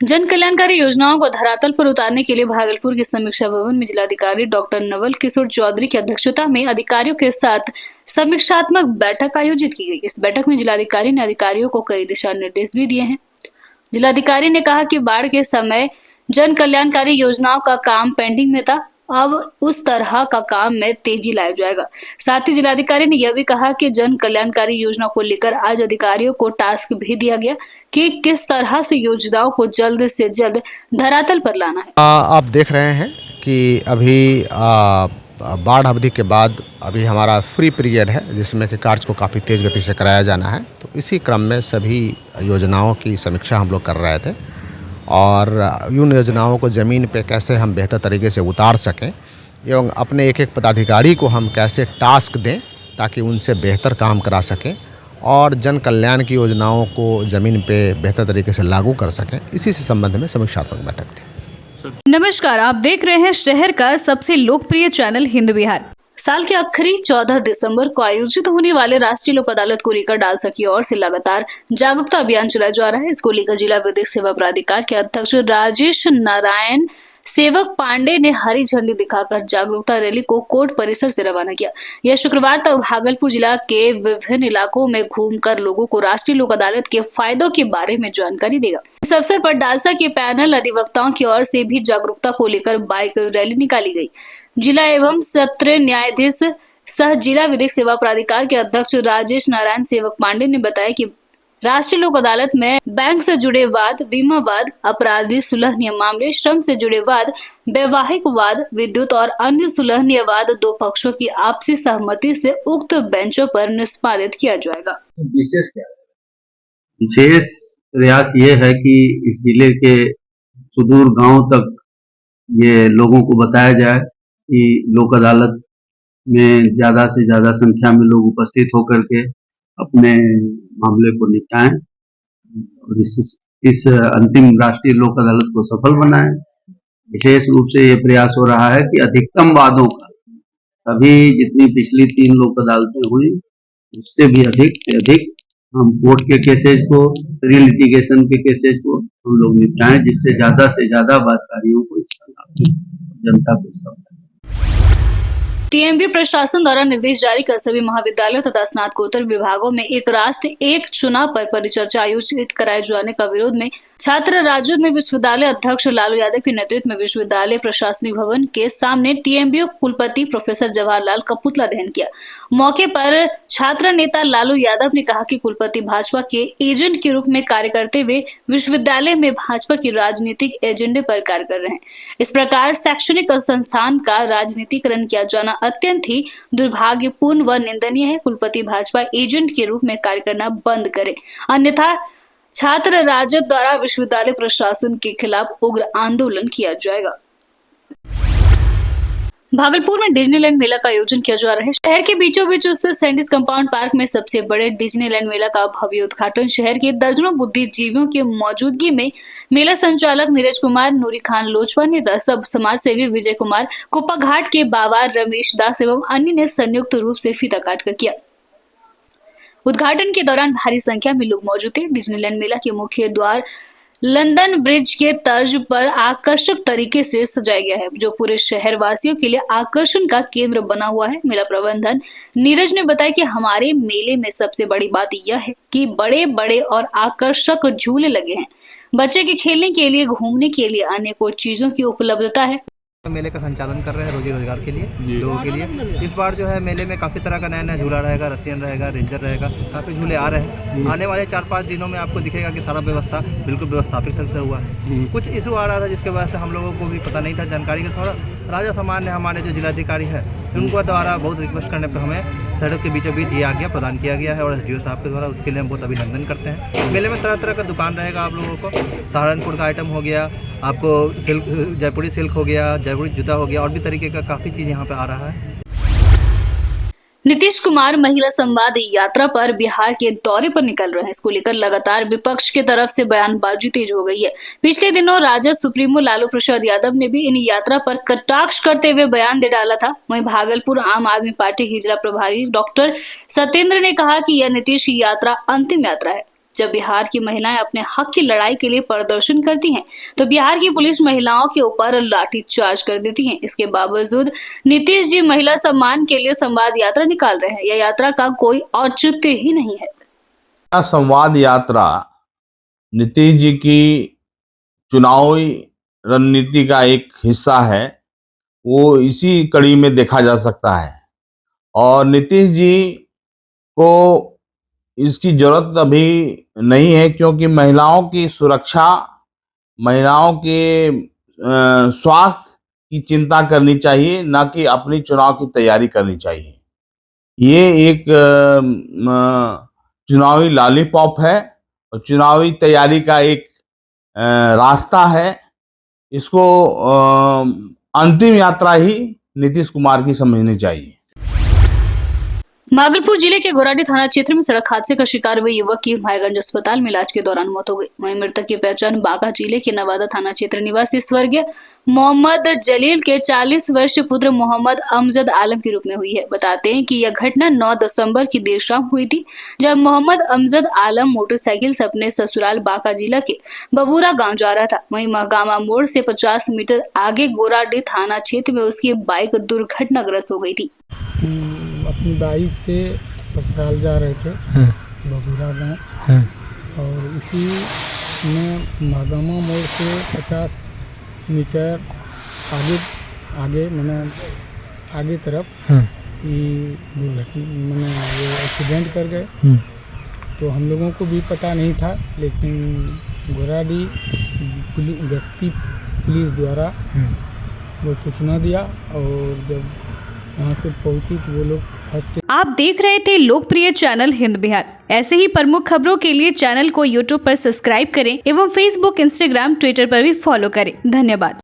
जन कल्याणकारी योजनाओं को धरातल पर उतारने के लिए भागलपुर के समीक्षा भवन में जिलाधिकारी डॉक्टर नवल किशोर चौधरी की अध्यक्षता में अधिकारियों के साथ समीक्षात्मक बैठक आयोजित की गई। इस बैठक में जिलाधिकारी ने अधिकारियों को कई दिशा निर्देश भी दिए हैं। जिलाधिकारी ने कहा कि बाढ़ के समय जन कल्याणकारी योजनाओं का काम पेंडिंग में था, अब उस तरह का काम में तेजी लाया जाएगा। साथ ही जिलाधिकारी ने यह भी कहा कि जन कल्याणकारी योजना को लेकर आज अधिकारियों को टास्क भी दिया गया कि किस तरह से योजनाओं को जल्द से जल्द धरातल पर लाना है। आप देख रहे हैं कि अभी बाढ़ अवधि के बाद अभी हमारा फ्री पीरियड है, जिसमें कि कार्य को काफ़ी तेज़ गति से कराया जाना है। तो इसी क्रम में सभी योजनाओं की समीक्षा हम लोग कर रहे थे और उन योजनाओं को ज़मीन पे कैसे हम बेहतर तरीके से उतार सकें एवं अपने एक एक पदाधिकारी को हम कैसे टास्क दें ताकि उनसे बेहतर काम करा सकें और जन कल्याण की योजनाओं को ज़मीन पे बेहतर तरीके से लागू कर सकें। इसी से संबंध में समीक्षात्मक बैठक थी। नमस्कार, आप देख रहे हैं शहर का सबसे लोकप्रिय चैनल हिंद बिहार। साल के आखिरी 14 दिसंबर को आयोजित होने वाले राष्ट्रीय लोक अदालत को लेकर डालसा की ओर से लगातार जागरूकता अभियान चलाया जा रहा है। इसको लेकर जिला विधिक सेवा प्राधिकार के अध्यक्ष राजेश नारायण सेवक पांडे ने हरी झंडी दिखाकर जागरूकता रैली को कोर्ट परिसर से रवाना किया। यह शुक्रवार तक भागलपुर जिला के विभिन्न इलाकों में घूमकर लोगों को राष्ट्रीय लोक अदालत के फायदों के बारे में जानकारी देगा। इस अवसर पर डालसा के पैनल अधिवक्ताओं की ओर से भी जागरूकता को लेकर बाइक रैली निकाली गई। जिला एवं सत्र न्यायाधीश सह जिला विधिक सेवा प्राधिकार के अध्यक्ष राजेश नारायण सेवक पांडे ने बताया कि राष्ट्रीय लोक अदालत में बैंक से जुड़े वाद, बीमा वाद, अपराधी सुलहनीय मामले, श्रम से जुड़े वाद, वैवाहिक वाद, विद्युत और अन्य सुलहनीय वाद दो पक्षों की आपसी सहमति से उक्त बेंचों पर निष्पादित किया जाएगा। विशेष क्या है? विशेष प्रयास ये है कि इस जिले के सुदूर गांव तक ये लोगों को बताया जाए कि लोक अदालत में ज्यादा से ज्यादा संख्या में लोग उपस्थित होकर के अपने मामले को निपटाएं और इस अंतिम राष्ट्रीय लोक अदालत को सफल बनाएं। विशेष रूप से ये प्रयास हो रहा है कि अधिकतम वादों का, अभी जितनी पिछली 3 लोक अदालतें हुई उससे भी अधिक से अधिक हम कोर्ट के केसेज को, रीलिटिगेशन के केसेज को हम लोग निपटाएं, जिससे ज्यादा से ज्यादा बातकारियों को इसका लाभ हो, जनता को इसका लाभ। टीएमबी प्रशासन द्वारा निर्देश जारी कर सभी महाविद्यालयों तथा स्नातकोत्तर विभागों में एक राष्ट्र एक चुनाव पर परिचर्चा आयोजित कराए जाने का विरोध में छात्र राजद ने विश्वविद्यालय अध्यक्ष लालू यादव के नेतृत्व में विश्वविद्यालय प्रशासनिक भवन के सामने टीएमबी कुलपति प्रोफेसर जवाहरलाल का पुतला दहन किया। मौके पर छात्र नेता लालू यादव ने कहा कि कुलपति भाजपा के एजेंट के रूप में कार्य करते हुए विश्वविद्यालय में भाजपा की राजनीतिक एजेंडे पर कार्य कर रहे हैं। इस प्रकार शैक्षणिक संस्थान का राजनीतिकरण किया जाना अत्यंत ही दुर्भाग्यपूर्ण व निंदनीय है। कुलपति भाजपा एजेंट के रूप में कार्य करना बंद करे, अन्यथा छात्र राजद द्वारा विश्वविद्यालय प्रशासन के खिलाफ उग्र आंदोलन किया जाएगा। भागलपुर में डिज्नीलैंड मेला का आयोजन किया जा रहा है। शहर के बीचों बीच स्थित सैंडिस कंपाउंड पार्क में सबसे बड़े डिज्नीलैंड मेला का भव्य उद्घाटन शहर के दर्जनों बुद्धिजीवियों की मौजूदगी में मेला संचालक नीरज कुमार, नूरी खान लोचवा ने सब समाज सेवी विजय कुमार, कुप्पा घाट के बाबा रमेश दास एवं अन्य ने संयुक्त रूप से फीता काटकर किया। उद्घाटन के दौरान भारी संख्या में लोग मौजूद थे। डिज्नीलैंड मेला के मुख्य द्वार लंदन ब्रिज के तर्ज पर आकर्षक तरीके से सजाया गया है, जो पूरे शहर वासियों के लिए आकर्षण का केंद्र बना हुआ है। मेला प्रबंधन नीरज ने बताया कि हमारे मेले में सबसे बड़ी बात यह है कि बड़े बड़े और आकर्षक झूले लगे हैं। बच्चे के खेलने के लिए, घूमने के लिए अनेकों चीजों की उपलब्धता है। मेले का संचालन कर रहे हैं रोजी रोजगार के लिए, लोगों के लिए। इस बार जो है मेले में काफ़ी तरह का नया नया झूला रहेगा, रसियन रहेगा, रेंजर रहेगा, काफ़ी झूले आ रहे हैं। आने वाले 4-5 दिनों में आपको दिखेगा कि सारा व्यवस्था बिल्कुल व्यवस्थापित हुआ है। कुछ इशू आ रहा था जिसके वजह से हम लोगों को भी पता नहीं था, जानकारी का थोड़ा राजा सामान्य हमारे जो जिलाधिकारी है उनको द्वारा बहुत रिक्वेस्ट करने पर हमें सड़क के बीचों बीच ये आज्ञा प्रदान किया गया है और एसडीओ साहब के द्वारा उसके लिए हम बहुत अभिनंदन करते हैं। मेले में तरह तरह का दुकान रहेगा आप लोगों को। सहारनपुर का आइटम हो गया, आपको सिल्क, जयपुरी सिल्क हो गया, जयपुरी जूता हो गया और भी तरीके का काफ़ी चीज़ यहाँ पे आ रहा है। नीतीश कुमार महिला संवाद यात्रा पर बिहार के दौरे पर निकल रहे हैं। इसको लेकर लगातार विपक्ष की तरफ से बयानबाजी तेज हो गई है। पिछले दिनों राजद सुप्रीमो लालू प्रसाद यादव ने भी इन यात्रा पर कटाक्ष करते हुए बयान दे डाला था। वहीं भागलपुर आम आदमी पार्टी की जिला प्रभारी डॉक्टर सत्येंद्र ने कहा कि यह नीतीश की यात्रा अंतिम यात्रा है। जब बिहार की महिलाएं अपने हक की लड़ाई के लिए प्रदर्शन करती हैं, तो बिहार की पुलिस महिलाओं के ऊपर लाठी चार्ज कर देती है। इसके बावजूद नीतीश जी महिला सम्मान के लिए संवाद यात्रा निकाल रहे हैं। यह यात्रा का कोई औचित्य ही नहीं है। संवाद यात्रा नीतीश जी की चुनावी रणनीति का एक हिस्सा है, वो इसी कड़ी में देखा जा सकता है। और नीतीश जी को इसकी जरूरत अभी नहीं है, क्योंकि महिलाओं की सुरक्षा, महिलाओं के स्वास्थ्य की चिंता करनी चाहिए, ना कि अपनी चुनाव की तैयारी करनी चाहिए। ये एक चुनावी लॉलीपॉप है और चुनावी तैयारी का एक रास्ता है। इसको अंतिम यात्रा ही नीतीश कुमार की समझनी चाहिए। भागलपुर जिले के गोराडी थाना क्षेत्र में सड़क हादसे का शिकार हुए युवक की मायागंज अस्पताल में इलाज के दौरान मौत हो गई। वहीं मृतक की पहचान बांका जिले के नवादा थाना क्षेत्र निवासी स्वर्गीय मोहम्मद जलील के 40 वर्षीय पुत्र मोहम्मद अमजद आलम के रूप में हुई है। बताते हैं कि यह घटना 9 दिसंबर की देर शाम हुई थी, जब मोहम्मद अमजद आलम मोटरसाइकिल से अपने ससुराल बांका जिला के बबूरा गाँव जा रहा था। वहीं महगामा मोड़ से 50 मीटर आगे गोराडी थाना क्षेत्र में उसकी बाइक दुर्घटनाग्रस्त हो गई थी। अपनी बाइक से ससुराल जा रहे थे बबूरा गाँव, और इसी में महगामा मोड़ से 50 मीटर आगे मैंने आगे तरफ ये दुर्घटना मैंने वो एक्सीडेंट कर गए। तो हम लोगों को भी पता नहीं था, लेकिन गोराडी गश्ती पुलिस द्वारा वो सूचना दिया, और जब यहाँ से पहुंची तो वो लोग फर्स्ट। आप देख रहे थे लोकप्रिय चैनल हिंद बिहार। ऐसे ही प्रमुख खबरों के लिए चैनल को यूट्यूब पर सब्सक्राइब करें एवं फेसबुक, इंस्टाग्राम, ट्विटर पर भी फॉलो करें। धन्यवाद।